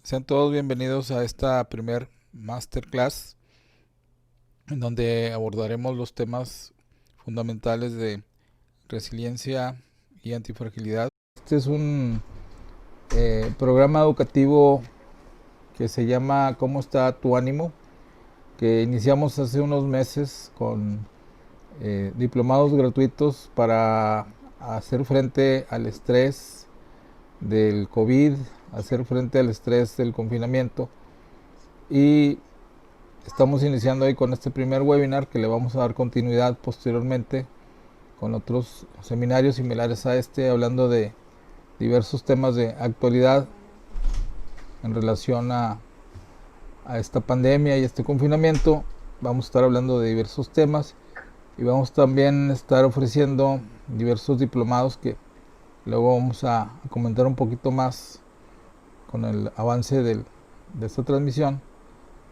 Sean todos bienvenidos a esta primer masterclass en donde abordaremos los temas fundamentales de resiliencia y antifragilidad. Este es un programa educativo que se llama ¿Cómo está tu ánimo?, que iniciamos hace unos meses con diplomados gratuitos para hacer frente al estrés del COVID, hacer frente al estrés del confinamiento, y estamos iniciando hoy con este primer webinar que le vamos a dar continuidad posteriormente con otros seminarios similares a este, hablando de diversos temas de actualidad en relación a esta pandemia y este confinamiento. Vamos a estar hablando de diversos temas y vamos también a estar ofreciendo diversos diplomados que luego vamos a comentar un poquito más con el avance de esta transmisión,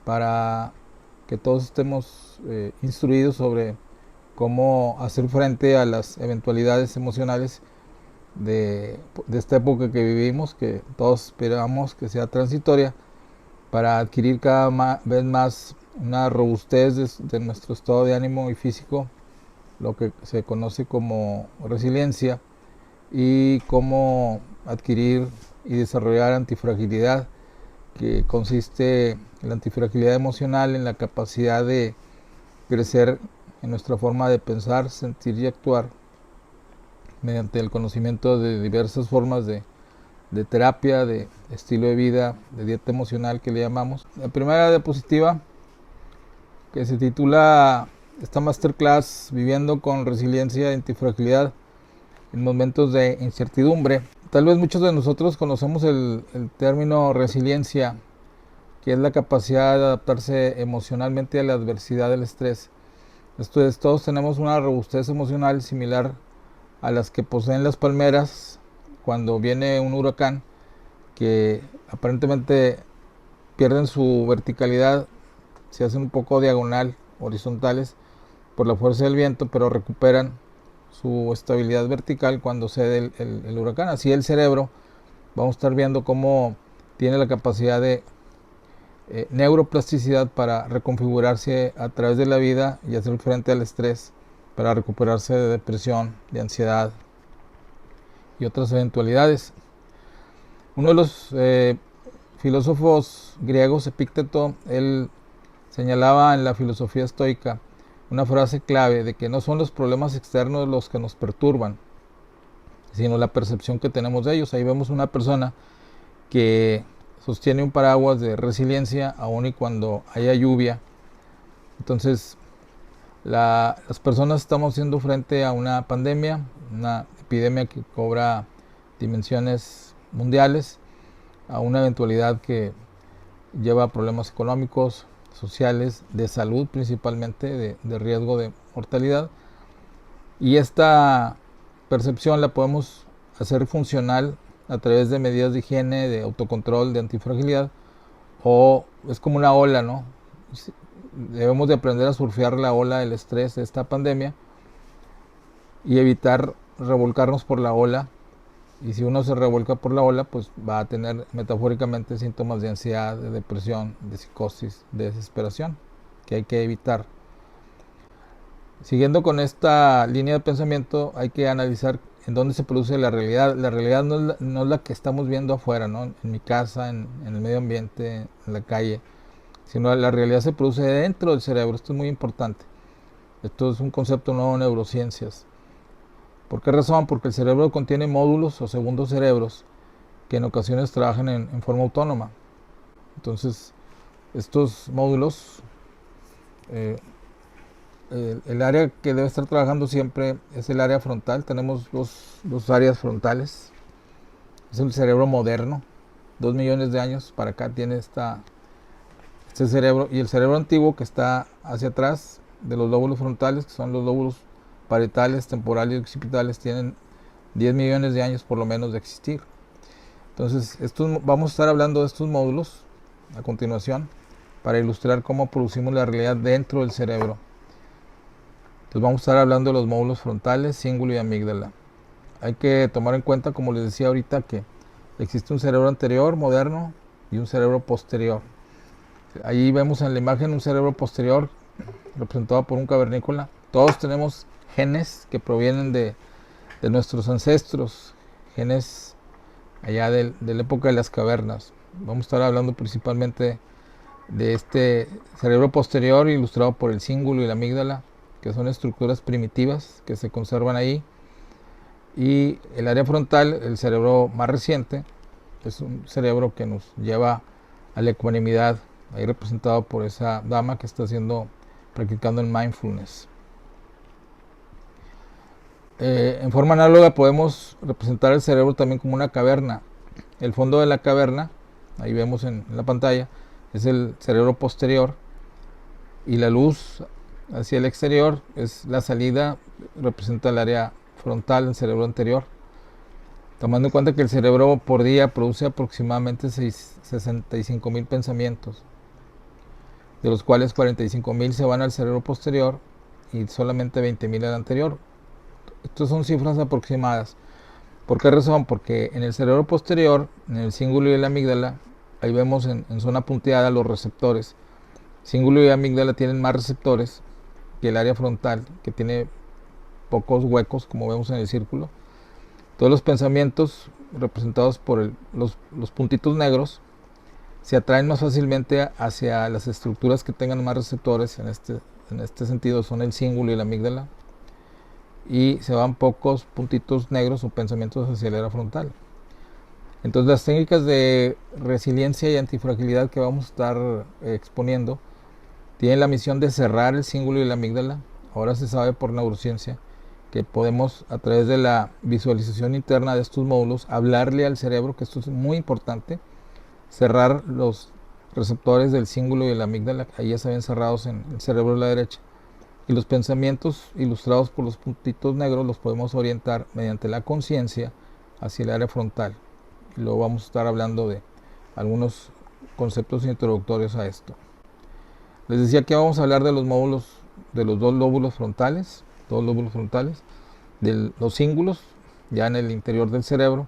para que todos estemos instruidos sobre cómo hacer frente a las eventualidades emocionales de esta época que vivimos, que todos esperamos que sea transitoria, para adquirir cada vez más una robustez de nuestro estado de ánimo y físico, lo que se conoce como resiliencia, y cómo adquirir y desarrollar antifragilidad, que consiste en la antifragilidad emocional, en la capacidad de crecer en nuestra forma de pensar, sentir y actuar mediante el conocimiento de diversas formas de terapia, de estilo de vida, de dieta emocional, que le llamamos. La primera diapositiva, que se titula esta masterclass Viviendo con resiliencia y antifragilidad en momentos de incertidumbre. Tal vez muchos de nosotros conocemos el término resiliencia, que es la capacidad de adaptarse emocionalmente a la adversidad del estrés. Esto es, todos tenemos una robustez emocional similar a las que poseen las palmeras cuando viene un huracán, que aparentemente pierden su verticalidad, se hacen un poco diagonal, horizontales, por la fuerza del viento, pero recuperan su estabilidad vertical cuando cede el huracán. Así el cerebro, vamos a estar viendo cómo tiene la capacidad de neuroplasticidad para reconfigurarse a través de la vida y hacer frente al estrés, para recuperarse de depresión, de ansiedad y otras eventualidades. Uno de los filósofos griegos, Epicteto, él señalaba en la filosofía estoica una frase clave de que no son los problemas externos los que nos perturban, sino la percepción que tenemos de ellos. Ahí vemos una persona que sostiene un paraguas de resiliencia aun y cuando haya lluvia. Entonces, las personas estamos haciendo frente a una pandemia, una epidemia que cobra dimensiones mundiales, a una eventualidad que lleva a problemas económicos, sociales, de salud principalmente, de riesgo de mortalidad. Y esta percepción la podemos hacer funcional a través de medidas de higiene, de autocontrol, de antifragilidad, o es como una ola, ¿no? Debemos de aprender a surfear la ola del estrés de esta pandemia y evitar revolcarnos por la ola. Y si uno se revuelca por la ola, pues va a tener metafóricamente síntomas de ansiedad, de depresión, de psicosis, de desesperación, que hay que evitar. Siguiendo con esta línea de pensamiento, hay que analizar en dónde se produce la realidad. La realidad no es la que estamos viendo afuera, ¿no? En mi casa, en el medio ambiente, en la calle, sino la realidad se produce dentro del cerebro. Esto es muy importante. Esto es un concepto nuevo en neurociencias. ¿Por qué razón? Porque el cerebro contiene módulos o segundos cerebros que en ocasiones trabajan en forma autónoma. Entonces, estos módulos, el área que debe estar trabajando siempre es el área frontal. Tenemos dos áreas frontales. Es el cerebro moderno. 2 millones de años para acá tiene este cerebro. Y el cerebro antiguo, que está hacia atrás de los lóbulos frontales, que son los lóbulos parietales, temporales y occipitales, tienen 10 millones de años por lo menos de existir. Entonces, vamos a estar hablando de estos módulos a continuación, para ilustrar cómo producimos la realidad dentro del cerebro. Entonces vamos a estar hablando de los módulos frontales, cíngulo y amígdala. Hay que tomar en cuenta, como les decía ahorita, que existe un cerebro anterior, moderno, y un cerebro posterior. Ahí vemos en la imagen un cerebro posterior representado por un cavernícola. Todos tenemos genes que provienen de nuestros ancestros, genes allá de la época de las cavernas. Vamos a estar hablando principalmente de este cerebro posterior ilustrado por el cíngulo y la amígdala, que son estructuras primitivas que se conservan ahí. Y el área frontal, el cerebro más reciente, es un cerebro que nos lleva a la ecuanimidad, ahí representado por esa dama que está practicando el mindfulness. En forma análoga podemos representar el cerebro también como una caverna. El fondo de la caverna, ahí vemos en la pantalla, es el cerebro posterior, y la luz hacia el exterior es la salida, representa el área frontal, el cerebro anterior. Tomando en cuenta que el cerebro por día produce aproximadamente 65,000 pensamientos, de los cuales 45,000 se van al cerebro posterior y solamente 20,000 al anterior. Estas son cifras aproximadas. ¿Por qué razón? Porque en el cerebro posterior, en el cíngulo y la amígdala, ahí vemos en zona punteada los receptores. Cíngulo y amígdala tienen más receptores que el área frontal, que tiene pocos huecos, como vemos en el círculo. Todos los pensamientos representados por los puntitos negros se atraen más fácilmente hacia las estructuras que tengan más receptores. En este sentido son el cíngulo y la amígdala, y se van pocos puntitos negros o pensamientos hacia el área frontal. Entonces las técnicas de resiliencia y antifragilidad que vamos a estar exponiendo tienen la misión de cerrar el cíngulo y la amígdala. Ahora se sabe por neurociencia que podemos, a través de la visualización interna de estos módulos, hablarle al cerebro, que esto es muy importante, cerrar los receptores del cíngulo y de la amígdala. Ahí ya se ven cerrados en el cerebro de la derecha, y los pensamientos ilustrados por los puntitos negros los podemos orientar mediante la conciencia hacia el área frontal. Y luego vamos a estar hablando de algunos conceptos introductorios a esto. Les decía que vamos a hablar de los módulos, de los dos lóbulos frontales, de los cíngulos ya en el interior del cerebro,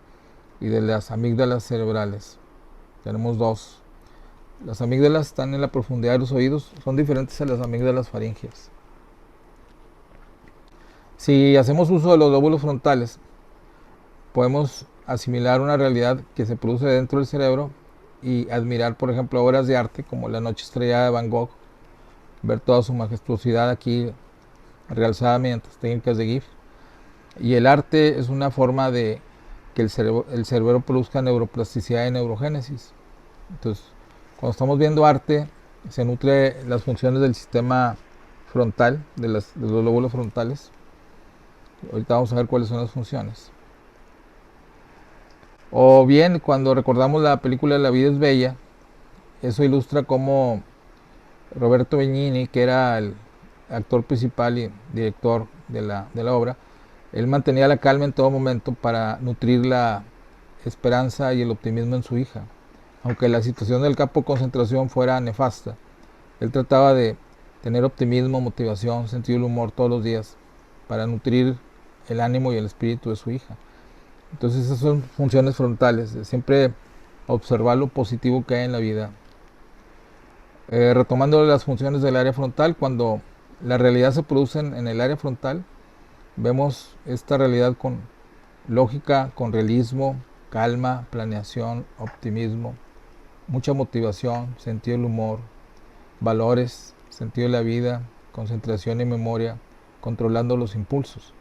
y de las amígdalas cerebrales. Tenemos dos. Las amígdalas están en la profundidad de los oídos, son diferentes a las amígdalas faríngeas. Si hacemos uso de los lóbulos frontales, podemos asimilar una realidad que se produce dentro del cerebro y admirar, por ejemplo, obras de arte como La Noche Estrellada de Van Gogh, ver toda su majestuosidad aquí realzada mediante técnicas de GIF. Y el arte es una forma de que el cerebro produzca neuroplasticidad y neurogénesis. Entonces, cuando estamos viendo arte, se nutre las funciones del sistema frontal, de los lóbulos frontales. Ahorita vamos a ver cuáles son las funciones. O bien, cuando recordamos la película La vida es bella, eso ilustra cómo Roberto Benigni, que era el actor principal y director de la obra, él mantenía la calma en todo momento para nutrir la esperanza y el optimismo en su hija. Aunque la situación del campo de concentración fuera nefasta, él trataba de tener optimismo, motivación, sentido del humor todos los días para nutrir el ánimo y el espíritu de su hija. Entonces esas son funciones frontales, de siempre observar lo positivo que hay en la vida. Retomando las funciones del área frontal, cuando la realidad se produce en el área frontal, vemos esta realidad con lógica, con realismo, calma, planeación, optimismo, mucha motivación, sentido del humor, valores, sentido de la vida, concentración y memoria, controlando los impulsos.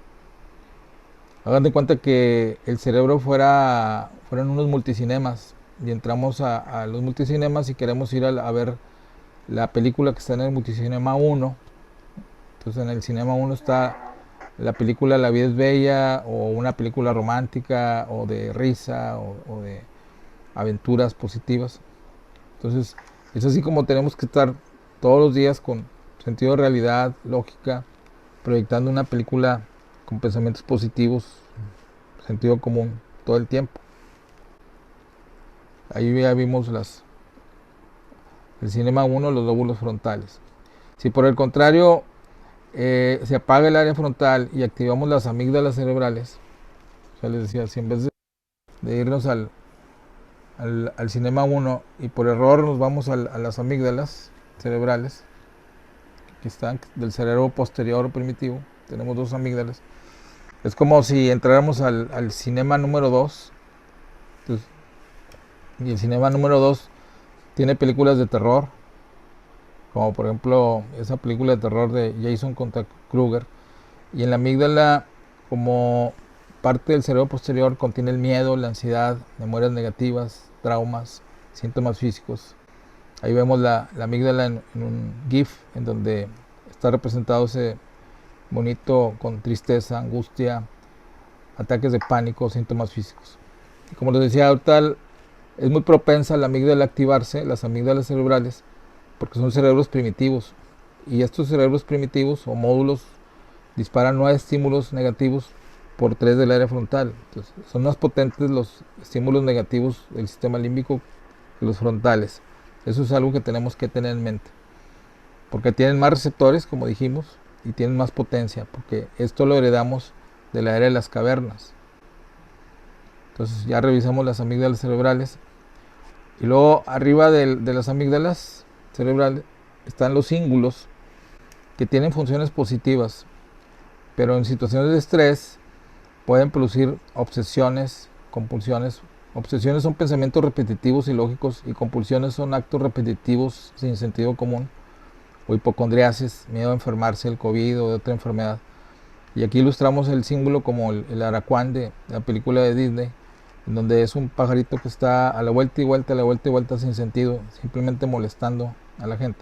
Hagan de cuenta que el cerebro fueran unos multicinemas, y entramos a los multicinemas y queremos ir a ver la película que está en el multicinema 1. Entonces en el cinema 1 está la película La vida es bella, o una película romántica o de risa o de aventuras positivas. Entonces es así como tenemos que estar todos los días con sentido de realidad, lógica, proyectando una película con pensamientos positivos, sentido común todo el tiempo. Ahí ya vimos el cinema 1, los lóbulos frontales. Si por el contrario se apaga el área frontal y activamos las amígdalas cerebrales, o sea, les decía, si en vez de irnos al al cinema 1 y por error nos vamos a las amígdalas cerebrales, que están del cerebro posterior primitivo. Tenemos dos amígdalas. Es como si entráramos al cinema número 2. Entonces, y el cinema número 2 tiene películas de terror, como por ejemplo esa película de terror de Jason contra Krueger. Y en la amígdala, como parte del cerebro posterior, contiene el miedo, la ansiedad, memorias negativas, traumas, síntomas físicos. Ahí vemos la amígdala en un GIF, en donde está representado ese monito con tristeza, angustia, ataques de pánico, síntomas físicos. Y como les decía, ahorita es muy propensa la amígdala a activarse, las amígdalas cerebrales, porque son cerebros primitivos. Y estos cerebros primitivos o módulos disparan 9 estímulos negativos por 3 del área frontal. Entonces, son más potentes los estímulos negativos del sistema límbico que los frontales. Eso es algo que tenemos que tener en mente, porque tienen más receptores, como dijimos, y tienen más potencia, porque esto lo heredamos de la era de las cavernas. Entonces ya revisamos las amígdalas cerebrales, y luego arriba de las amígdalas cerebrales están los cíngulos, que tienen funciones positivas, pero en situaciones de estrés pueden producir obsesiones, compulsiones. Obsesiones son pensamientos repetitivos y lógicos, y compulsiones son actos repetitivos sin sentido común, o hipocondriasis, miedo a enfermarse del COVID o de otra enfermedad. Y aquí ilustramos el símbolo como el aracuán de la película de Disney, en donde es un pajarito que está a la vuelta y vuelta, a la vuelta y vuelta sin sentido, simplemente molestando a la gente.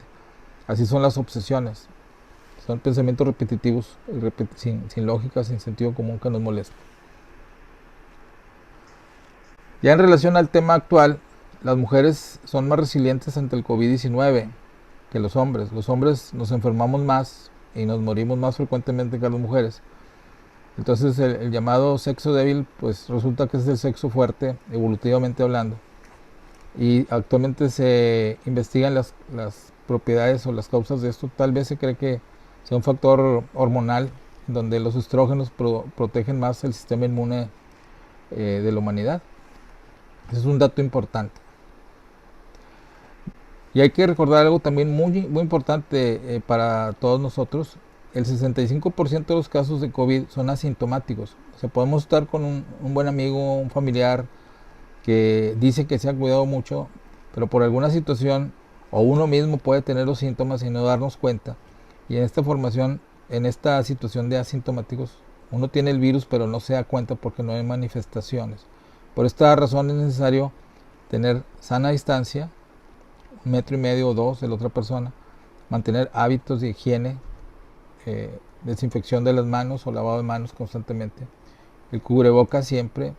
Así son las obsesiones. Son pensamientos repetitivos, sin lógica, sin sentido común, que nos molestan. Ya en relación al tema actual, las mujeres son más resilientes ante el COVID-19 que los hombres. Los hombres nos enfermamos más y nos morimos más frecuentemente que las mujeres. Entonces el llamado sexo débil, pues resulta que es el sexo fuerte, evolutivamente hablando. Y actualmente se investigan las propiedades o las causas de esto. Tal vez se cree que sea un factor hormonal, donde los estrógenos protegen más el sistema inmune de la humanidad. Ese es un dato importante. Y hay que recordar algo también muy importante para todos nosotros. El 65% de los casos de COVID son asintomáticos. O sea, podemos estar con un buen amigo, un familiar que dice que se ha cuidado mucho, pero por alguna situación o uno mismo puede tener los síntomas y no darnos cuenta. Y en esta situación de asintomáticos, uno tiene el virus pero no se da cuenta porque no hay manifestaciones. Por esta razón es necesario tener sana distancia, 1,5 metros o 2 de la otra persona, mantener hábitos de higiene, desinfección de las manos o lavado de manos constantemente, el cubrebocas siempre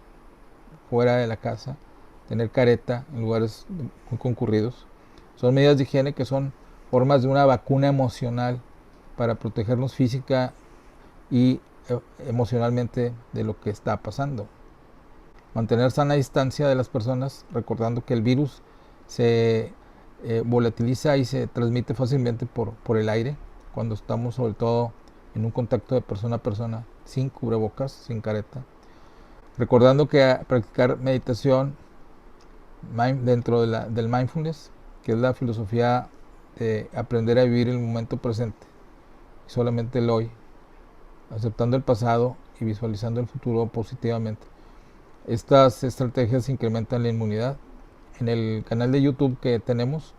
fuera de la casa, tener careta en lugares muy concurridos. Son medidas de higiene que son formas de una vacuna emocional para protegernos física y emocionalmente de lo que está pasando. Mantener sana distancia de las personas, recordando que el virus se volatiliza y se transmite fácilmente por el aire, cuando estamos sobre todo en un contacto de persona a persona, sin cubrebocas, sin careta. Recordando que practicar meditación dentro del mindfulness, que es la filosofía de aprender a vivir el momento presente, solamente el hoy, aceptando el pasado y visualizando el futuro positivamente. Estas estrategias incrementan la inmunidad. En el canal de YouTube que tenemos,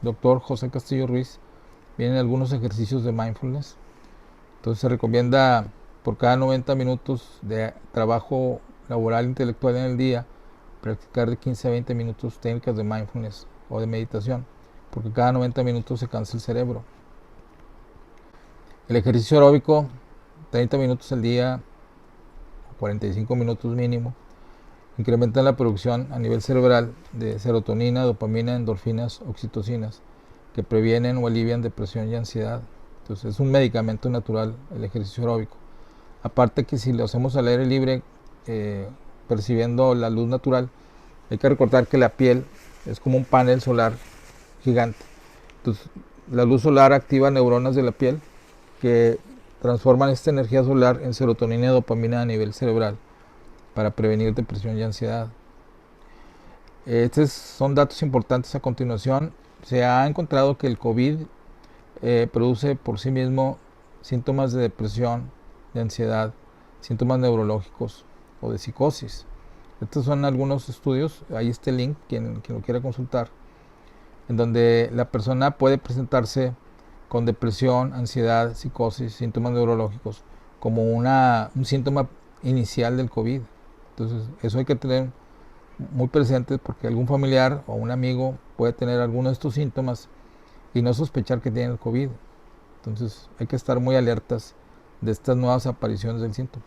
Dr. José Castillo Ruiz, vienen algunos ejercicios de mindfulness. Entonces se recomienda por cada 90 minutos de trabajo laboral intelectual en el día, practicar de 15 a 20 minutos técnicas de mindfulness o de meditación, porque cada 90 minutos se cansa el cerebro. El ejercicio aeróbico, 30 minutos al día, 45 minutos mínimo, incrementan la producción a nivel cerebral de serotonina, dopamina, endorfinas, oxitocinas, que previenen o alivian depresión y ansiedad. Entonces es un medicamento natural el ejercicio aeróbico. Aparte que si lo hacemos al aire libre, percibiendo la luz natural, hay que recordar que la piel es como un panel solar gigante. Entonces la luz solar activa neuronas de la piel que transforman esta energía solar en serotonina y dopamina a nivel cerebral para prevenir depresión y ansiedad. Estos son datos importantes a continuación. Se ha encontrado que el COVID produce por sí mismo síntomas de depresión, de ansiedad, síntomas neurológicos o de psicosis. Estos son algunos estudios, ahí está el link, quien lo quiera consultar, en donde la persona puede presentarse con depresión, ansiedad, psicosis, síntomas neurológicos, como un síntoma inicial del COVID. Entonces, eso hay que tener muy presente porque algún familiar o un amigo puede tener alguno de estos síntomas y no sospechar que tiene el COVID. Entonces, hay que estar muy alertas de estas nuevas apariciones del síntoma.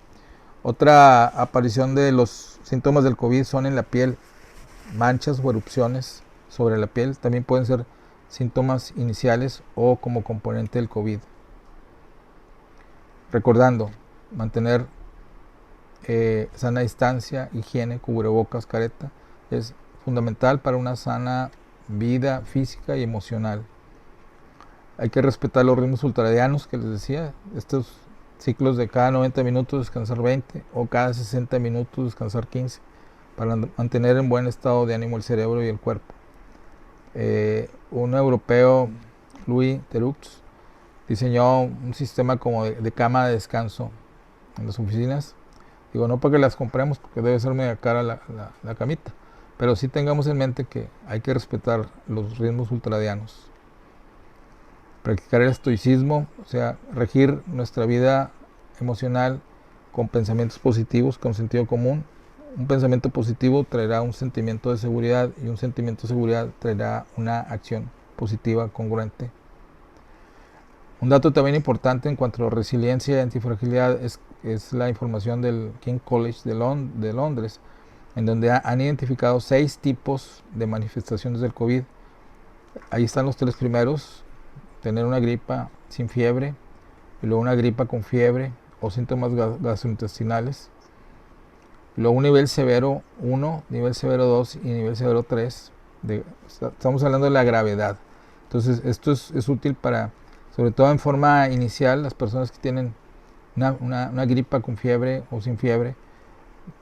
Otra aparición de los síntomas del COVID son en la piel, manchas o erupciones sobre la piel. También pueden ser síntomas iniciales o como componente del COVID. Recordando, mantener sana distancia, higiene, cubrebocas, careta, es fundamental para una sana vida física y emocional. Hay que respetar los ritmos ultradianos que les decía, estos ciclos de cada 90 minutos descansar 20 o cada 60 minutos descansar 15 para mantener en buen estado de ánimo el cerebro y el cuerpo. Un europeo, Louis Theroux, diseñó un sistema como de cama de descanso en las oficinas. Digo, no para que las compremos, porque debe ser media cara la camita, pero sí tengamos en mente que hay que respetar los ritmos ultradianos. Practicar el estoicismo, o sea, regir nuestra vida emocional con pensamientos positivos, con sentido común. Un pensamiento positivo traerá un sentimiento de seguridad y un sentimiento de seguridad traerá una acción positiva congruente. Un dato también importante en cuanto a resiliencia y antifragilidad es la información del King College de Londres, en donde han identificado 6 tipos de manifestaciones del COVID. Ahí están los 3 primeros: tener una gripa sin fiebre, y luego una gripa con fiebre o síntomas gastrointestinales, y luego un nivel severo 1, nivel severo 2 y nivel severo 3. Estamos hablando de la gravedad. Entonces esto es útil para, sobre todo en forma inicial, las personas que tienen una gripa con fiebre o sin fiebre,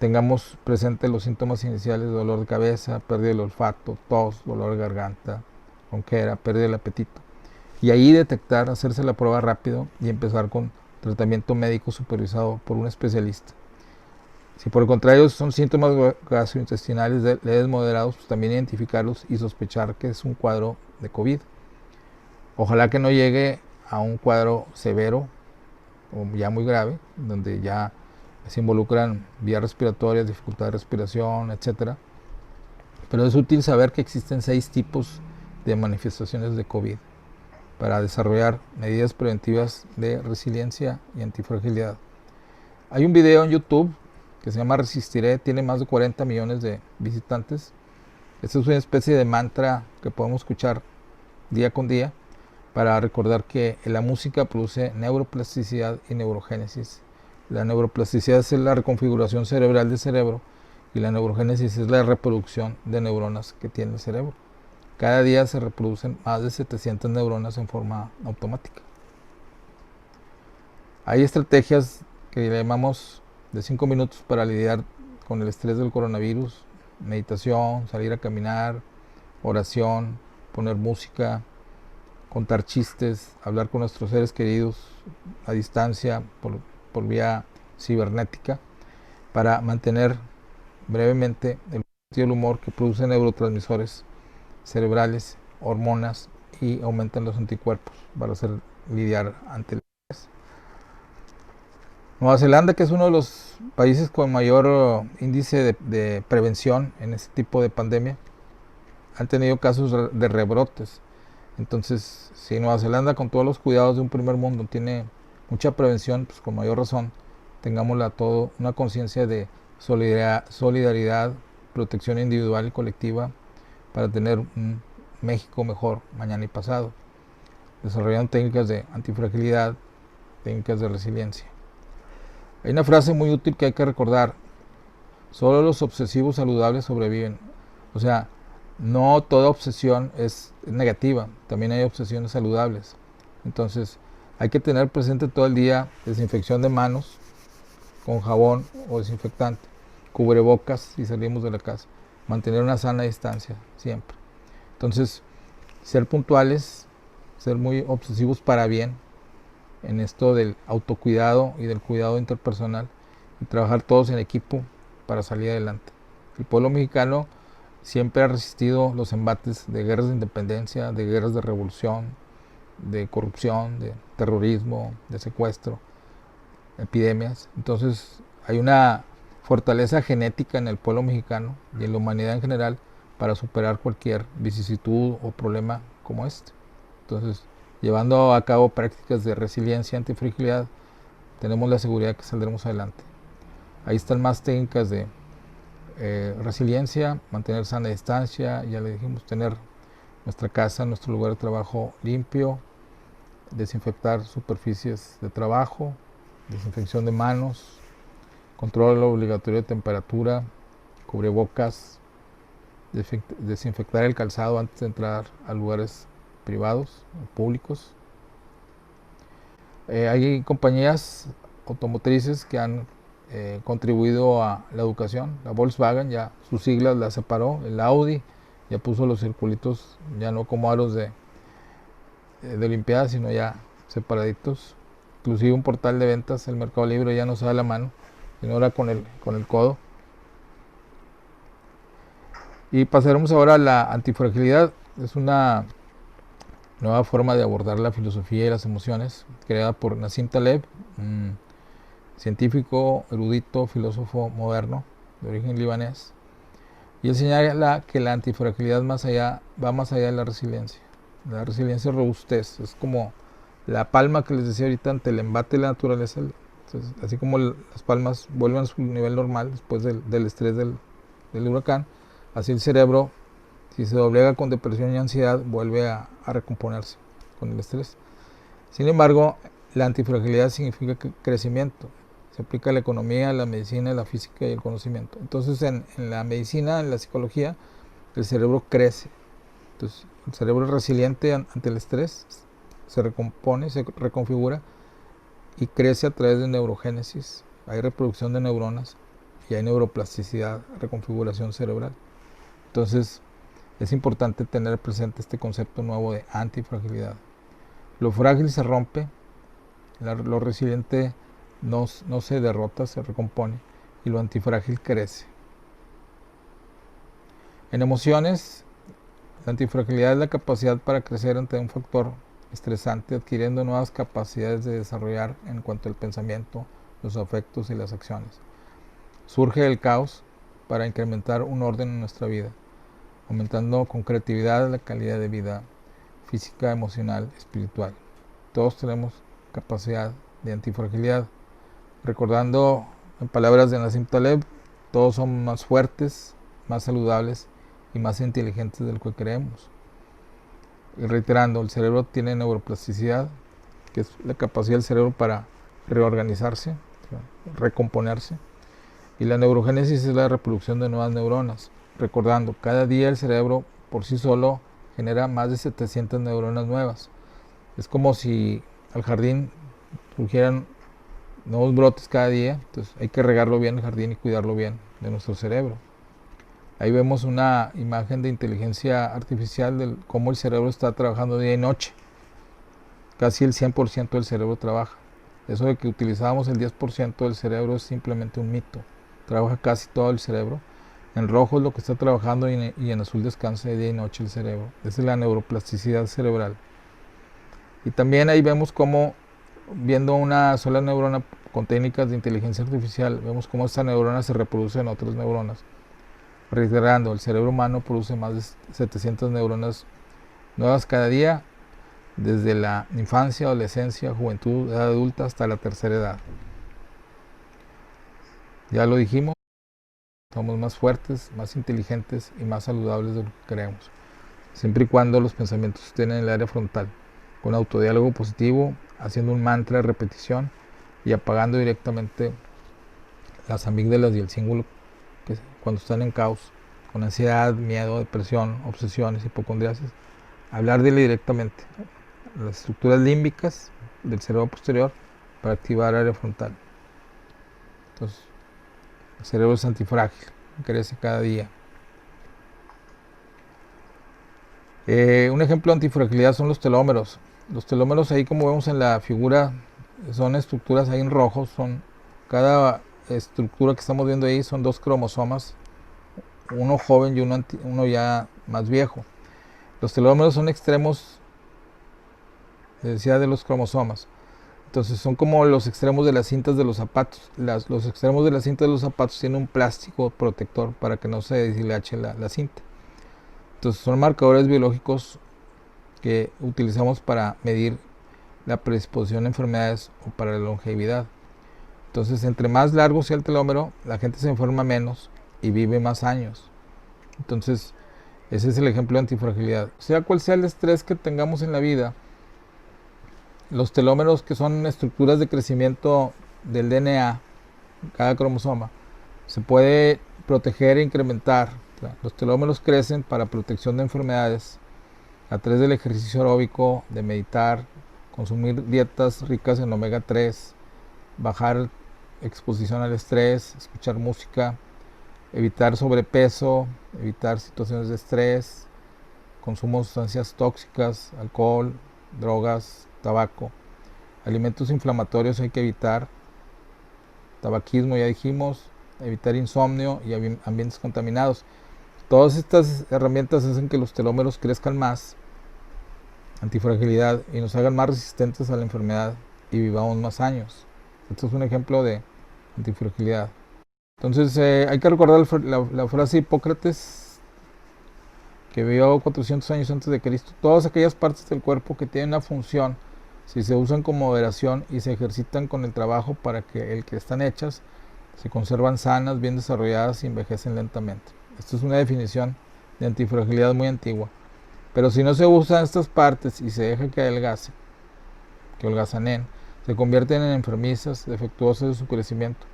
tengamos presentes los síntomas iniciales: dolor de cabeza, pérdida del olfato, tos, dolor de garganta, ronquera, pérdida del apetito. Y ahí detectar, hacerse la prueba rápido y empezar con tratamiento médico supervisado por un especialista. Si por el contrario son síntomas gastrointestinales leves moderados, pues también identificarlos y sospechar que es un cuadro de COVID. Ojalá que no llegue a un cuadro severo o ya muy grave, donde ya se involucran vías respiratorias, dificultad de respiración, etc. Pero es útil saber que existen 6 tipos de manifestaciones de COVID para desarrollar medidas preventivas de resiliencia y antifragilidad. Hay un video en YouTube que se llama Resistiré, tiene más de 40 millones de visitantes. Esta es una especie de mantra que podemos escuchar día con día para recordar que la música produce neuroplasticidad y neurogénesis. La neuroplasticidad es la reconfiguración cerebral del cerebro y la neurogénesis es la reproducción de neuronas que tiene el cerebro. Cada día se reproducen más de 700 neuronas en forma automática. Hay estrategias que llamamos de 5 minutos para lidiar con el estrés del coronavirus: meditación, salir a caminar, oración, poner música, contar chistes, hablar con nuestros seres queridos a distancia por vía cibernética, para mantener brevemente el sentido del humor, que produce neurotransmisores cerebrales, hormonas, y aumentan los anticuerpos para hacer lidiar ante el estrés. Nueva Zelanda, que es uno de los países con mayor índice de prevención en este tipo de pandemia, han tenido casos de rebrotes. Entonces, si Nueva Zelanda, con todos los cuidados de un primer mundo, tiene mucha prevención, pues con mayor razón tengámosla todo, una conciencia de solidaridad, protección individual y colectiva para tener un México mejor mañana y pasado, desarrollando técnicas de antifragilidad, técnicas de resiliencia. Hay una frase muy útil que hay que recordar: solo los obsesivos saludables sobreviven. O sea, no toda obsesión es negativa, también hay obsesiones saludables. Entonces, hay que tener presente todo el día desinfección de manos con jabón o desinfectante, cubrebocas si salimos de la casa, mantener una sana distancia siempre. Entonces, ser puntuales, ser muy obsesivos para bien en esto del autocuidado y del cuidado interpersonal y trabajar todos en equipo para salir adelante. El pueblo mexicano siempre ha resistido los embates de guerras de independencia, de guerras de revolución, de corrupción, de terrorismo, de secuestro, epidemias. Entonces hay una fortaleza genética en el pueblo mexicano y en la humanidad en general para superar cualquier vicisitud o problema como este. Entonces, llevando a cabo prácticas de resiliencia, antifragilidad, tenemos la seguridad de que saldremos adelante. Ahí están más técnicas de resiliencia, mantener sana distancia, ya le dijimos, tener nuestra casa, nuestro lugar de trabajo limpio, desinfectar superficies de trabajo, desinfección de manos, control obligatorio de temperatura, cubrebocas, desinfectar el calzado antes de entrar a lugares privados o públicos. Hay compañías automotrices que han contribuido a la educación. La Volkswagen ya sus siglas las separó, el Audi ya puso los circulitos ya no como aros de Olimpiadas, sino ya separaditos. Inclusive un portal de ventas, el Mercado Libre, ya no se da la mano, sino ahora con el codo. Y pasaremos ahora a la antifragilidad. Es una nueva forma de abordar la filosofía y las emociones, creada por Nassim Taleb, un científico, erudito, filósofo moderno de origen libanés. Y él señala que la antifragilidad va más allá de la resiliencia. La resiliencia es robustez, es como la palma que les decía ahorita ante el embate de la naturaleza. Entonces, así como las palmas vuelven a su nivel normal después del estrés del huracán, así el cerebro, si se doblega con depresión y ansiedad, vuelve a recomponerse con el estrés. Sin embargo, la antifragilidad significa crecimiento. Se aplica a la economía, a la medicina, a la física y el conocimiento. Entonces, en la medicina, en la psicología, el cerebro crece. Entonces, el cerebro es resiliente ante el estrés, se recompone, se reconfigura y crece a través de neurogénesis. Hay reproducción de neuronas y hay neuroplasticidad, reconfiguración cerebral. Entonces, es importante tener presente este concepto nuevo de antifragilidad. Lo frágil se rompe, lo resiliente no se derrota, se recompone, y lo antifrágil crece. En emociones, la antifragilidad es la capacidad para crecer ante un factor estresante, adquiriendo nuevas capacidades de desarrollar en cuanto al pensamiento, los afectos y las acciones. Surge del caos para incrementar un orden en nuestra vida, aumentando con creatividad la calidad de vida física, emocional, espiritual. Todos tenemos capacidad de antifragilidad. Recordando en palabras de Nassim Taleb, todos somos más fuertes, más saludables y más inteligentes de lo que creemos. Y reiterando, el cerebro tiene neuroplasticidad, que es la capacidad del cerebro para reorganizarse, recomponerse. Y la neurogénesis es la reproducción de nuevas neuronas. Recordando, cada día el cerebro por sí solo genera más de 700 neuronas nuevas. Es como si al jardín surgieran nuevos brotes cada día, entonces hay que regarlo bien el jardín y cuidarlo bien de nuestro cerebro. Ahí vemos una imagen de inteligencia artificial de cómo el cerebro está trabajando día y noche. Casi el 100% del cerebro trabaja. Eso de que utilizábamos el 10% del cerebro es simplemente un mito. Trabaja casi todo el cerebro. En rojo es lo que está trabajando y en azul descansa de día y noche el cerebro. Esa es la neuroplasticidad cerebral. Y también ahí vemos cómo, viendo una sola neurona con técnicas de inteligencia artificial, vemos cómo esta neurona se reproduce en otras neuronas. Reiterando, el cerebro humano produce más de 700 neuronas nuevas cada día, desde la infancia, adolescencia, juventud, edad adulta hasta la tercera edad. Ya lo dijimos, somos más fuertes, más inteligentes y más saludables de lo que creemos, siempre y cuando los pensamientos estén en el área frontal, con autodiálogo positivo, haciendo un mantra de repetición y apagando directamente las amígdalas y el cíngulo que cuando están en caos, con ansiedad, miedo, depresión, obsesiones, hipocondriasis, hablarle directamente las estructuras límbicas del cerebro posterior para activar el área frontal. Entonces, el cerebro es antifrágil, crece cada día. Un ejemplo de antifragilidad son los telómeros. Los telómeros, ahí como vemos en la figura, son estructuras ahí en rojo. Cada estructura que estamos viendo ahí son dos cromosomas, uno joven y uno ya más viejo. Los telómeros son extremos, decía, de los cromosomas. Entonces son como los extremos de las cintas de los zapatos. Los extremos de las cintas de los zapatos tienen un plástico protector para que no se deshilache la cinta. Entonces son marcadores biológicos que utilizamos para medir la predisposición a enfermedades o para la longevidad. Entonces, entre más largo sea el telómero, la gente se enferma menos y vive más años. Entonces, ese es el ejemplo de antifragilidad. Sea cual sea el estrés que tengamos en la vida, los telómeros, que son estructuras de crecimiento del DNA, cada cromosoma, se puede proteger e incrementar. Los telómeros crecen para protección de enfermedades a través del ejercicio aeróbico, de meditar, consumir dietas ricas en omega 3, bajar exposición al estrés, escuchar música, evitar sobrepeso, evitar situaciones de estrés, consumo de sustancias tóxicas, alcohol, drogas, tabaco. Alimentos inflamatorios hay que evitar, tabaquismo ya dijimos, evitar insomnio y ambientes contaminados. Todas estas herramientas hacen que los telómeros crezcan más, antifragilidad, y nos hagan más resistentes a la enfermedad y vivamos más años. Esto es un ejemplo de antifragilidad. Entonces hay que recordar la frase de Hipócrates, que vivió 400 años antes de Cristo. Todas aquellas partes del cuerpo que tienen una función, si se usan con moderación y se ejercitan con el trabajo para que el que están hechas, se conservan sanas, bien desarrolladas y envejecen lentamente. Esta es una definición de antifragilidad muy antigua. Pero si no se usan estas partes y se deja que adelgace, que holgazaneen, se convierten en enfermizas, defectuosas de su crecimiento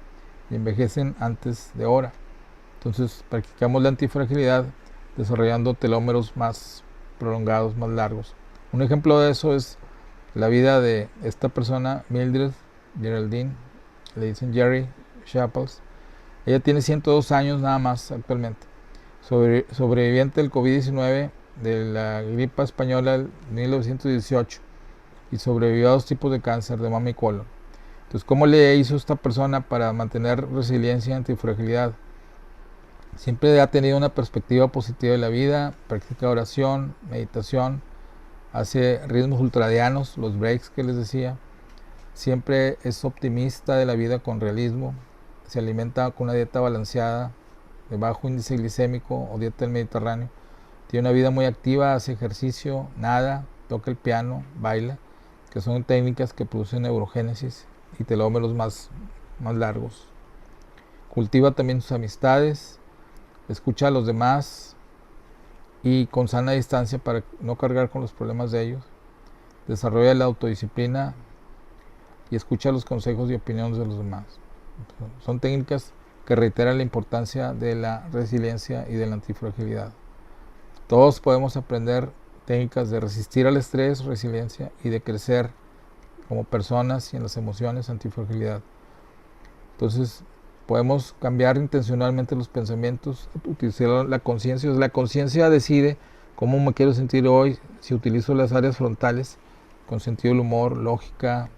y envejecen antes de hora. Entonces practicamos la antifragilidad desarrollando telómeros más prolongados, más largos. Un ejemplo de eso es la vida de esta persona, Mildred Geraldine, le dicen Jerry Sharples. Ella tiene 102 años nada más actualmente. Sobreviviente del COVID-19, de la gripa española de 1918, y sobrevivió a 2 tipos de cáncer de mama y colon. Entonces, ¿cómo le hizo esta persona para mantener resiliencia y antifragilidad? Siempre ha tenido una perspectiva positiva de la vida, practica oración, meditación, hace ritmos ultradianos, los breaks que les decía. Siempre es optimista de la vida con realismo, se alimenta con una dieta balanceada, de bajo índice glicémico o dieta del Mediterráneo. Tiene una vida muy activa, hace ejercicio, nada, toca el piano, baila, que son técnicas que producen neurogénesis y telómeros más largos. Cultiva también sus amistades, escucha a los demás y con sana distancia para no cargar con los problemas de ellos. Desarrolla la autodisciplina y escucha los consejos y opiniones de los demás. Son técnicas que reiteran la importancia de la resiliencia y de la antifragilidad. Todos podemos aprender técnicas de resistir al estrés, resiliencia, y de crecer como personas y en las emociones, antifragilidad. Entonces podemos cambiar intencionalmente los pensamientos, utilizar la conciencia. La conciencia decide cómo me quiero sentir hoy, si utilizo las áreas frontales con sentido del humor, lógica,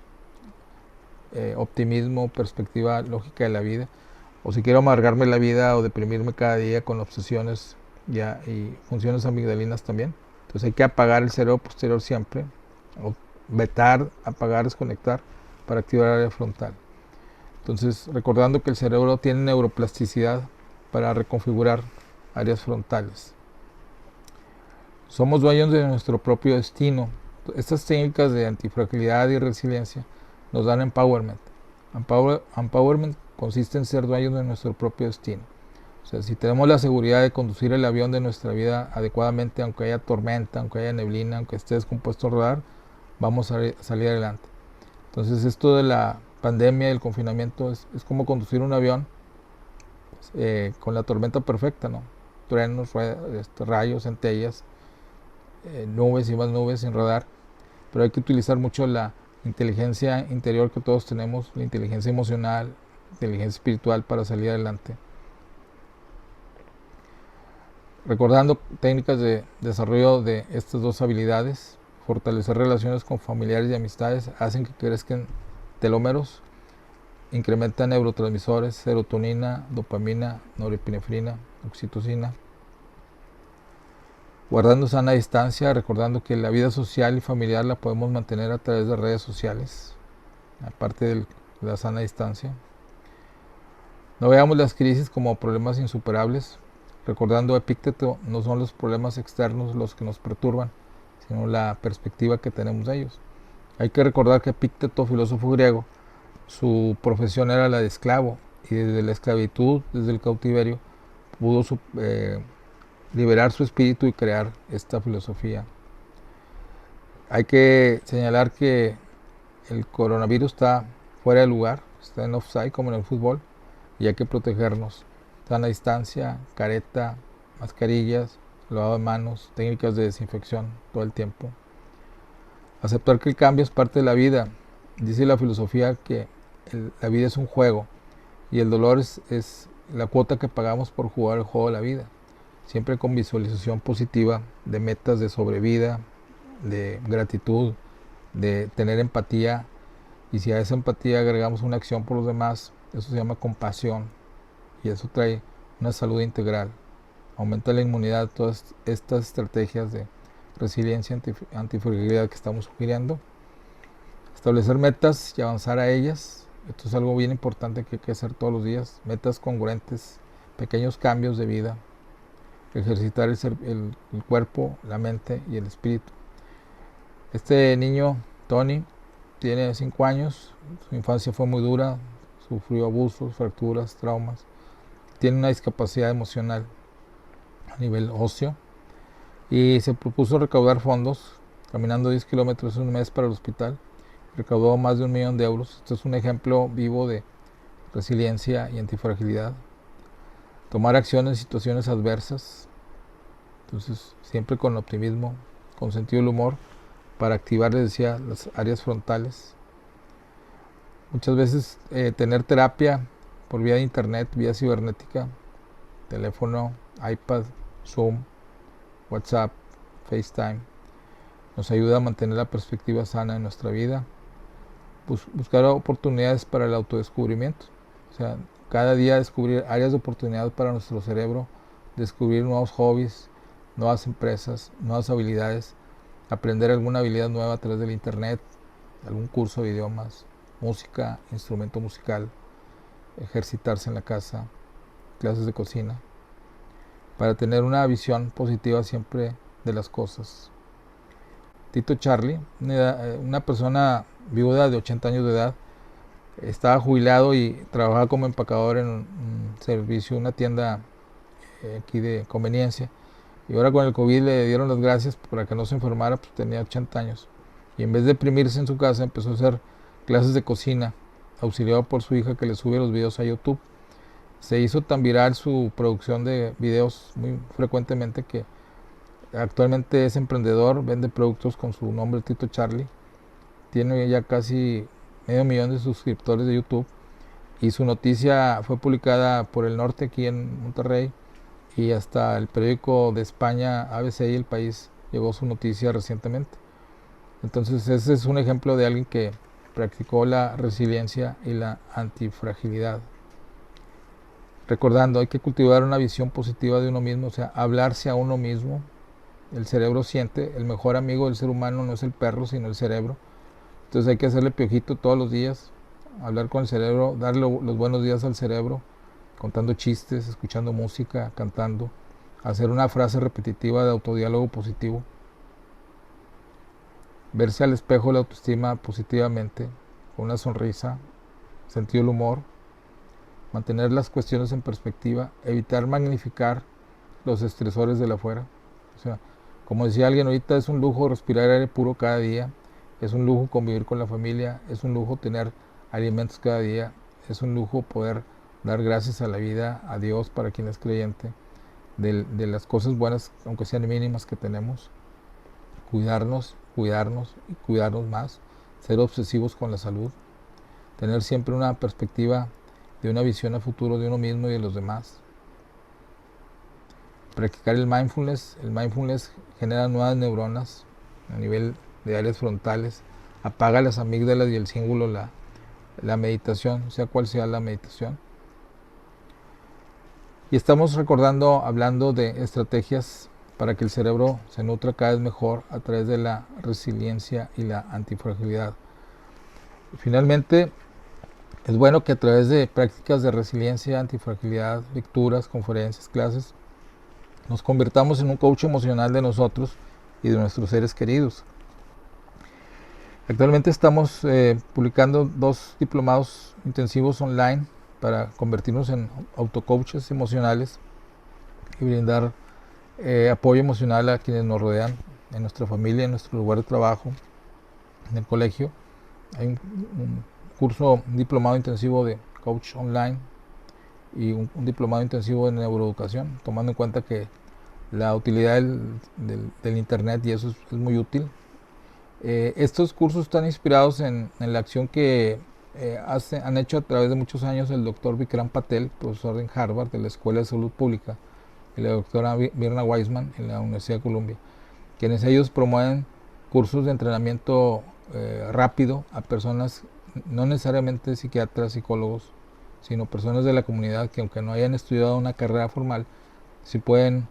optimismo, perspectiva lógica de la vida, o si quiero amargarme la vida o deprimirme cada día con obsesiones y funciones amigdalinas también. Entonces hay que apagar el cerebro posterior siempre, o vetar, apagar, desconectar, para activar el área frontal. Entonces, recordando que el cerebro tiene neuroplasticidad para reconfigurar áreas frontales. Somos dueños de nuestro propio destino. Estas técnicas de antifragilidad y resiliencia nos dan empowerment. Empowerment consiste en ser dueños de nuestro propio destino. O sea, si tenemos la seguridad de conducir el avión de nuestra vida adecuadamente, aunque haya tormenta, aunque haya neblina, aunque esté descompuesto el radar, vamos a salir adelante. Entonces, esto de la pandemia y el confinamiento es como conducir un avión con la tormenta perfecta, ¿no? Truenos, rayos, centellas, nubes y más nubes sin radar. Pero hay que utilizar mucho la inteligencia interior que todos tenemos, la inteligencia emocional, inteligencia espiritual para salir adelante. Recordando técnicas de desarrollo de estas dos habilidades, fortalecer relaciones con familiares y amistades hacen que crezcan telómeros, incrementan neurotransmisores, serotonina, dopamina, norepinefrina, oxitocina. Guardando sana distancia, recordando que la vida social y familiar la podemos mantener a través de redes sociales, aparte de la sana distancia. No veamos las crisis como problemas insuperables. Recordando a Epicteto, no son los problemas externos los que nos perturban, sino la perspectiva que tenemos de ellos. Hay que recordar que Epicteto, filósofo griego, su profesión era la de esclavo, y desde la esclavitud, desde el cautiverio, pudo liberar su espíritu y crear esta filosofía. Hay que señalar que el coronavirus está fuera de lugar, está en offside como en el fútbol, y hay que protegernos. Sana distancia, careta, mascarillas, lavado de manos, técnicas de desinfección todo el tiempo. Aceptar que el cambio es parte de la vida. Dice la filosofía que la vida es un juego y el dolor es la cuota que pagamos por jugar el juego de la vida. Siempre con visualización positiva de metas de sobrevida, de gratitud, de tener empatía, y si a esa empatía agregamos una acción por los demás, eso se llama compasión, y eso trae una salud integral. Aumenta la inmunidad, todas estas estrategias de resiliencia, antifragilidad que estamos sugiriendo. Establecer metas y avanzar a ellas. Esto es algo bien importante que hay que hacer todos los días. Metas congruentes, pequeños cambios de vida. Ejercitar el cuerpo, la mente y el espíritu. Este niño, Tony, tiene 5 años. Su infancia fue muy dura. Sufrió abusos, fracturas, traumas. Tiene una discapacidad emocional a nivel óseo. Y se propuso recaudar fondos, caminando 10 kilómetros en un mes para el hospital. Recaudó más de 1 millón de euros. Esto es un ejemplo vivo de resiliencia y antifragilidad. Tomar acción en situaciones adversas. Entonces, siempre con optimismo, con sentido del humor, para activar, les decía, las áreas frontales. Muchas veces tener terapia por vía de internet, vía cibernética, teléfono, iPad, Zoom, WhatsApp, FaceTime, nos ayuda a mantener la perspectiva sana en nuestra vida. Buscar oportunidades para el autodescubrimiento. O sea, cada día descubrir áreas de oportunidad para nuestro cerebro, descubrir nuevos hobbies, nuevas empresas, nuevas habilidades, aprender alguna habilidad nueva a través del internet, algún curso de idiomas, música, instrumento musical, ejercitarse en la casa, clases de cocina, para tener una visión positiva siempre de las cosas. Tito Charlie, una persona viuda de 80 años de edad, estaba jubilado y trabajaba como empacador en un servicio, una tienda aquí de conveniencia. Y ahora con el COVID le dieron las gracias para que no se enfermara, pues tenía 80 años. Y en vez de deprimirse en su casa, empezó a hacer clases de cocina, auxiliado por su hija que le sube los videos a YouTube. Se hizo tan viral su producción de videos muy frecuentemente que actualmente es emprendedor, vende productos con su nombre Tito Charlie. Tiene ya casi 500,000 de suscriptores de YouTube. Y su noticia fue publicada por El Norte aquí en Monterrey. Y hasta el periódico de España, ABC y El País, llevó su noticia recientemente. Entonces ese es un ejemplo de alguien que practicó la resiliencia y la antifragilidad. Recordando, hay que cultivar una visión positiva de uno mismo, o sea, hablarse a uno mismo. El cerebro siente, el mejor amigo del ser humano no es el perro, sino el cerebro. Entonces hay que hacerle piojito todos los días, hablar con el cerebro, darle los buenos días al cerebro, contando chistes, escuchando música, cantando, hacer una frase repetitiva de autodiálogo positivo, verse al espejo la autoestima positivamente, con una sonrisa, sentido del humor, mantener las cuestiones en perspectiva, evitar magnificar los estresores de la afuera. O sea, como decía alguien ahorita, es un lujo respirar aire puro cada día, es un lujo convivir con la familia, es un lujo tener alimentos cada día, es un lujo poder dar gracias a la vida, a Dios para quien es creyente, de las cosas buenas, aunque sean mínimas, que tenemos. Cuidarnos y cuidarnos más, ser obsesivos con la salud, tener siempre una perspectiva de una visión a futuro de uno mismo y de los demás. practicar el mindfulness. El mindfulness genera nuevas neuronas a nivel de áreas frontales, apaga las amígdalas y el cíngulo, la meditación, sea cual sea la meditación. Y estamos hablando de estrategias para que el cerebro se nutra cada vez mejor a través de la resiliencia y la antifragilidad. Finalmente, es bueno que a través de prácticas de resiliencia, antifragilidad, lecturas, conferencias, clases, nos convirtamos en un coach emocional de nosotros y de nuestros seres queridos. Actualmente estamos publicando 2 diplomados intensivos online para convertirnos en autocoaches emocionales y brindar apoyo emocional a quienes nos rodean, en nuestra familia, en nuestro lugar de trabajo, en el colegio. Hay un diplomado intensivo de coach online y un diplomado intensivo de neuroeducación, tomando en cuenta que la utilidad del internet y eso es muy útil. Estos cursos están inspirados en la acción que han hecho a través de muchos años el doctor Vikram Patel, profesor en Harvard de la Escuela de Salud Pública, y la doctora Mirna Weissman en la Universidad de Columbia, quienes ellos promueven cursos de entrenamiento rápido a personas, no necesariamente psiquiatras, psicólogos, sino personas de la comunidad que aunque no hayan estudiado una carrera formal, sí pueden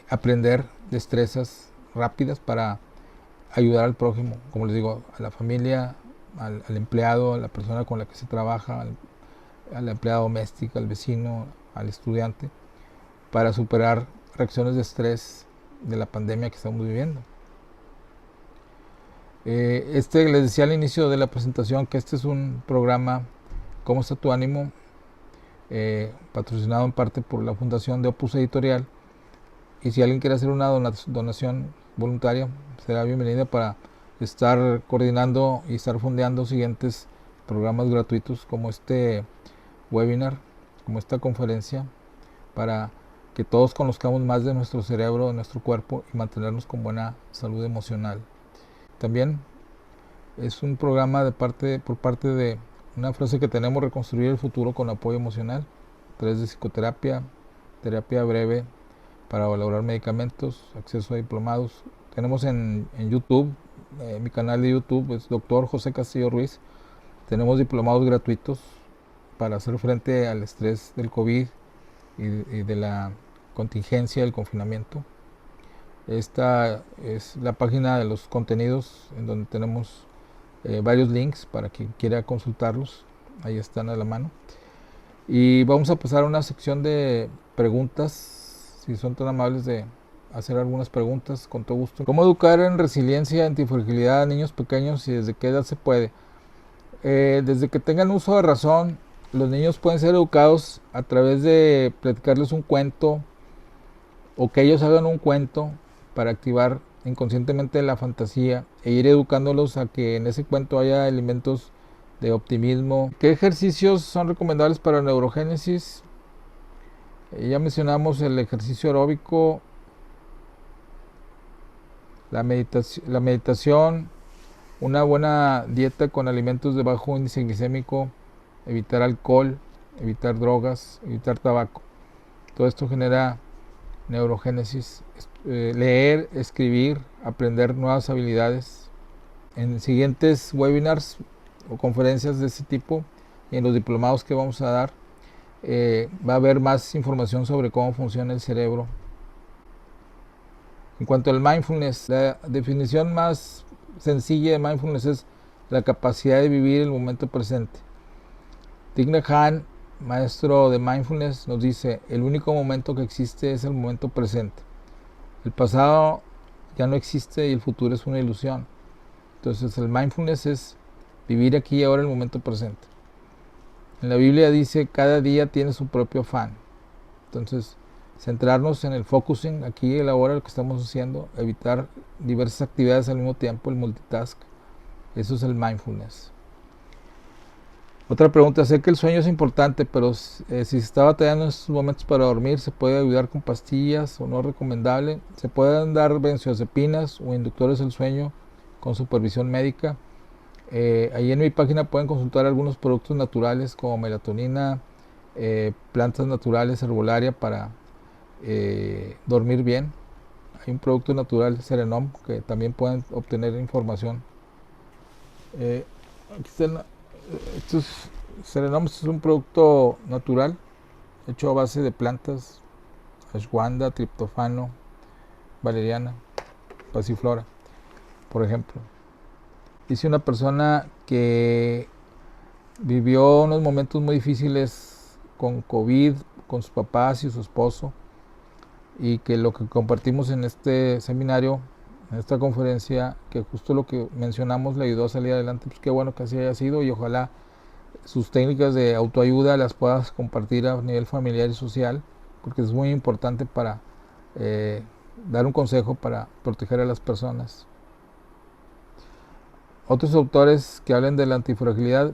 aprender destrezas rápidas para ayudar al prójimo, como les digo, a la familia, al empleado, a la persona con la que se trabaja, a la empleada doméstica, al vecino, al estudiante, para superar reacciones de estrés de la pandemia que estamos viviendo. Les decía al inicio de la presentación que este es un programa ¿Cómo está tu ánimo? Patrocinado en parte por la Fundación de Opus Editorial, y si alguien quiere hacer una donación voluntaria será bienvenida para estar coordinando y estar fondeando siguientes programas gratuitos como este webinar, como esta conferencia, para que todos conozcamos más de nuestro cerebro, de nuestro cuerpo y mantenernos con buena salud emocional. También es un programa por parte de una frase que tenemos: reconstruir el futuro con apoyo emocional, a través de psicoterapia, terapia breve para elaborar medicamentos, acceso a diplomados. Tenemos en YouTube, mi canal de YouTube es Dr. José Castillo Ruiz. Tenemos diplomados gratuitos para hacer frente al estrés del COVID y de la contingencia del confinamiento. Esta es la página de los contenidos en donde tenemos varios links para quien quiera consultarlos. Ahí están a la mano. Y vamos a pasar a una sección de preguntas. Si son tan amables de hacer algunas preguntas, con todo gusto. ¿Cómo educar en resiliencia, antifragilidad a niños pequeños y desde qué edad se puede? Desde que tengan uso de razón, los niños pueden ser educados a través de platicarles un cuento o que ellos hagan un cuento para activar inconscientemente la fantasía e ir educándolos a que en ese cuento haya elementos de optimismo. ¿Qué ejercicios son recomendables para neurogénesis? Ya mencionamos el ejercicio aeróbico, la meditación, una buena dieta con alimentos de bajo índice glicémico, evitar alcohol, evitar drogas, evitar tabaco. Todo esto genera neurogénesis. Leer, escribir, aprender nuevas habilidades. En siguientes webinars o conferencias de este tipo y en los diplomados que vamos a dar, va a haber más información sobre cómo funciona el cerebro. En cuanto al mindfulness, la definición más sencilla de mindfulness es la capacidad de vivir el momento presente. Thich Nhat Hanh, maestro de mindfulness, nos dice: el único momento que existe es el momento presente. El pasado ya no existe y el futuro es una ilusión. Entonces el mindfulness es vivir aquí y ahora el momento presente. En la Biblia dice: cada día tiene su propio afán. Entonces, centrarnos en el focusing, aquí y ahora, lo que estamos haciendo, evitar diversas actividades al mismo tiempo, el multitask. Eso es el mindfulness. Otra pregunta: sé que el sueño es importante, pero si se está batallando en estos momentos para dormir, ¿se puede ayudar con pastillas o no es recomendable? ¿Se pueden dar benzodiazepinas o inductores del sueño con supervisión médica? Ahí en mi página pueden consultar algunos productos naturales como melatonina, plantas naturales, herbolaria para dormir bien. Hay un producto natural, Serenom, que también pueden obtener información. Aquí está Serenom es un producto natural hecho a base de plantas, ashwagandha, triptofano, valeriana, pasiflora, por ejemplo. Dice una persona que vivió unos momentos muy difíciles con COVID, con sus papás y su esposo, y que lo que compartimos en este seminario, en esta conferencia, que justo lo que mencionamos le ayudó a salir adelante. Pues qué bueno que así haya sido, y ojalá sus técnicas de autoayuda las puedas compartir a nivel familiar y social, porque es muy importante para dar un consejo para proteger a las personas. Otros autores que hablen de la antifragilidad,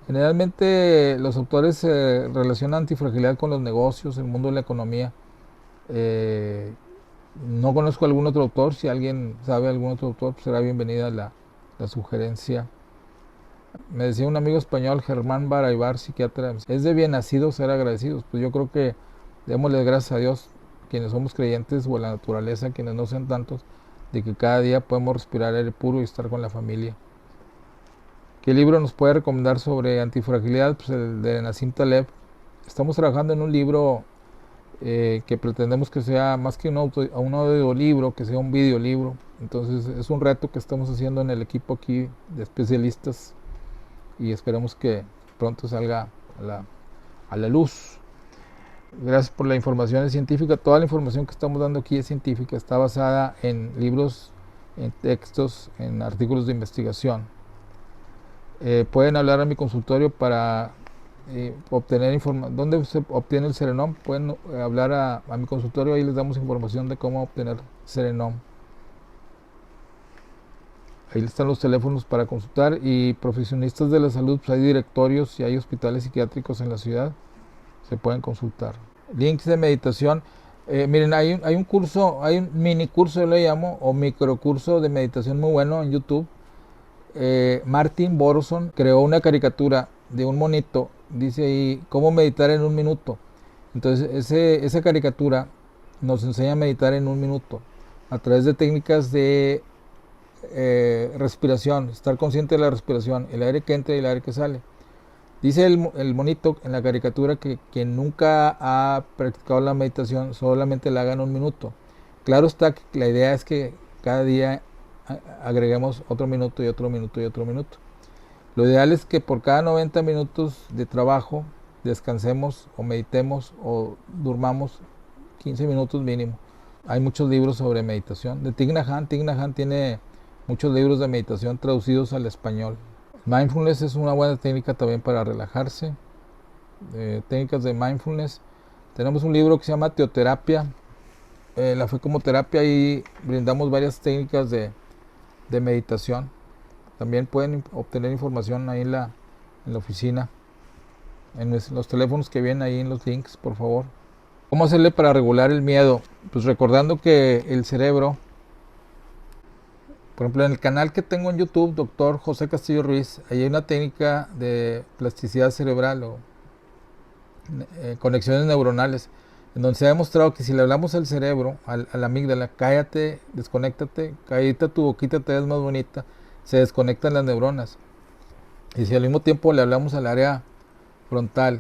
generalmente los autores relacionan antifragilidad con los negocios, el mundo de la economía. No conozco algún otro autor. Si alguien sabe algún otro autor, pues será bienvenida la sugerencia. Me decía un amigo español, Germán Baraybar, psiquiatra, es de bien nacidos ser agradecidos. Pues yo creo que démosle gracias a Dios, quienes somos creyentes, o a la naturaleza, quienes no sean tantos, de que cada día podemos respirar aire puro y estar con la familia. ¿Qué libro nos puede recomendar sobre antifragilidad? Pues el de Nassim Taleb. Estamos trabajando en un libro que pretendemos que sea más que un audiolibro, que sea un videolibro. Entonces es un reto que estamos haciendo en el equipo aquí de especialistas, y esperemos que pronto salga a la luz. Gracias por la información científica. Toda la información que estamos dando aquí es científica, está basada en libros, en textos, en artículos de investigación. Pueden hablar a mi consultorio para obtener información. ¿Dónde se obtiene el Serenom? Pueden hablar a mi consultorio, ahí les damos información de cómo obtener Serenom. Ahí están los teléfonos para consultar, y profesionistas de la salud, pues hay directorios y hay hospitales psiquiátricos en la ciudad, se pueden consultar. Links de meditación. Miren, hay un curso, hay un mini curso, yo le llamo, o microcurso de meditación muy bueno en YouTube. Martin Boroson creó una caricatura de un monito, dice ahí, cómo meditar en un minuto. Entonces esa caricatura nos enseña a meditar en un minuto a través de técnicas de respiración, estar consciente de la respiración, el aire que entra y el aire que sale. Dice el monito en la caricatura que quien nunca ha practicado la meditación solamente la haga en un minuto. Claro está que la idea es que cada día agreguemos otro minuto y otro minuto y otro minuto. Lo ideal es que por cada 90 minutos de trabajo descansemos o meditemos o durmamos 15 minutos mínimo. Hay muchos libros sobre meditación. De Thich Nhat Hanh. Thich Nhat Hanh tiene muchos libros de meditación traducidos al español. Mindfulness es una buena técnica también para relajarse. Técnicas de mindfulness. Tenemos un libro que se llama Teoterapia, la fe como terapia, y brindamos varias técnicas de meditación. También pueden obtener información ahí en la oficina, en los teléfonos que vienen ahí en los links, por favor. ¿Cómo hacerle para regular el miedo? Pues recordando que el cerebro, por ejemplo, en el canal que tengo en YouTube, Dr. José Castillo Ruiz, ahí hay una técnica de plasticidad cerebral o conexiones neuronales, en donde se ha demostrado que si le hablamos al cerebro, a la amígdala, cállate, desconéctate, cállate tu boquita, te ves más bonita, se desconectan las neuronas. Y si al mismo tiempo le hablamos al área frontal,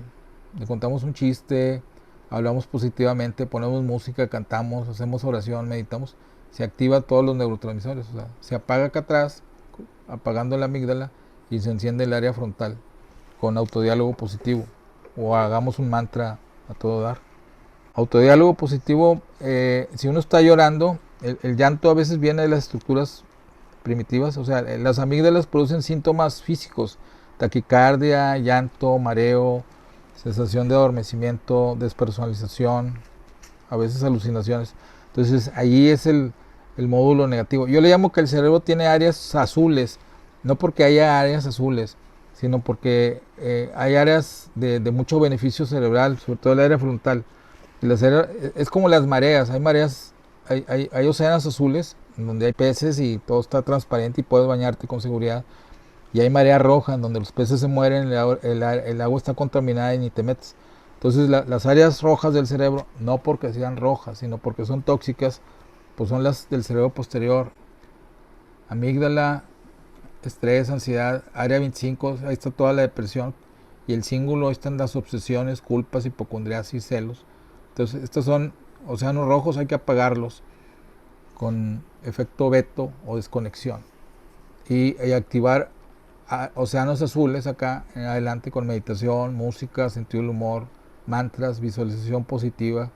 le contamos un chiste, hablamos positivamente, ponemos música, cantamos, hacemos oración, meditamos, se activa todos los neurotransmisores. O sea, se apaga acá atrás, apagando la amígdala, y se enciende el área frontal con autodiálogo positivo, o hagamos un mantra a todo dar. Autodiálogo positivo, si uno está llorando, el llanto a veces viene de las estructuras primitivas. O sea, las amígdalas producen síntomas físicos: taquicardia, llanto, mareo, sensación de adormecimiento, despersonalización, a veces alucinaciones. Entonces ahí es el módulo negativo. Yo le llamo que el cerebro tiene áreas azules, no porque haya áreas azules, sino porque hay áreas de mucho beneficio cerebral, sobre todo el área frontal. Es como las mareas, hay mareas, hay océanos azules, en donde hay peces y todo está transparente y puedes bañarte con seguridad. Y hay marea roja, en donde los peces se mueren, el agua está contaminada y ni te metes. Entonces las áreas rojas del cerebro, no porque sean rojas, sino porque son tóxicas, pues son las del cerebro posterior. Amígdala, estrés, ansiedad, área 25, ahí está toda la depresión. Y el cíngulo, ahí están las obsesiones, culpas, hipocondriasis, celos. Entonces estos son océanos rojos, hay que apagarlos con efecto veto o desconexión. Y activar océanos azules acá en adelante con meditación, música, sentido del humor, mantras, visualización positiva,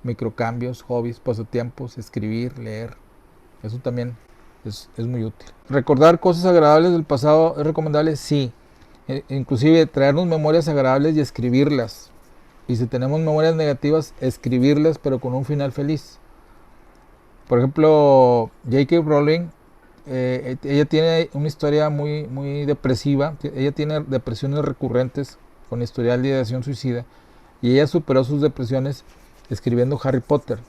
microcambios, hobbies, pasatiempos, escribir, leer. Eso también es muy útil. Recordar cosas agradables del pasado es recomendable, sí. Inclusive traernos memorias agradables y escribirlas. Y si tenemos memorias negativas, escribirlas pero con un final feliz. Por ejemplo, J.K. Rowling, ella tiene una historia muy depresiva. Ella tiene depresiones recurrentes con historial de ideación suicida. Y ella superó sus depresiones escribiendo Harry Potter.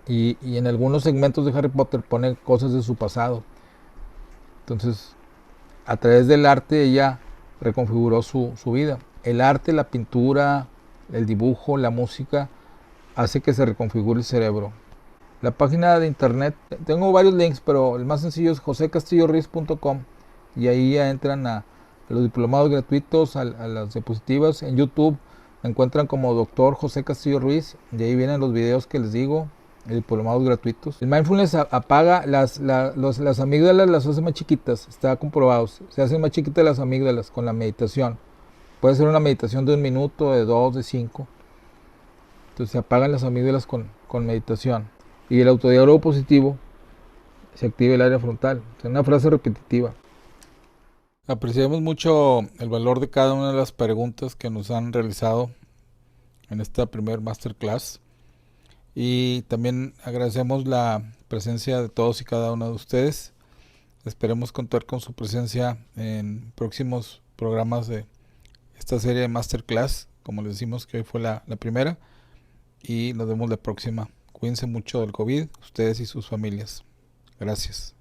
Y en algunos segmentos de Harry Potter pone cosas de su pasado. Entonces, a través del arte ella reconfiguró su vida. El arte, la pintura, el dibujo, la música, hace que se reconfigure el cerebro. La página de internet, tengo varios links, pero el más sencillo es josecastillorriz.com y ahí ya entran a los diplomados gratuitos, a las diapositivas. En YouTube me encuentran como Dr. José Castillo Ruiz, y ahí vienen los videos que les digo, diplomados gratuitos. El mindfulness apaga las amígdalas, las hace más chiquitas, está comprobado. Se hacen más chiquitas las amígdalas con la meditación. Puede ser una meditación de 1 minuto, de 2, de 5. Entonces se apagan las amígdalas con meditación. Y el autodiálogo positivo, se activa el área frontal. Es una frase repetitiva. Apreciamos mucho el valor de cada una de las preguntas que nos han realizado en esta primer masterclass. Y también agradecemos la presencia de todos y cada uno de ustedes. Esperemos contar con su presencia en próximos programas de esta serie de masterclass. Como les decimos que hoy fue la primera. Y nos vemos la próxima. Cuídense mucho del COVID, ustedes y sus familias. Gracias.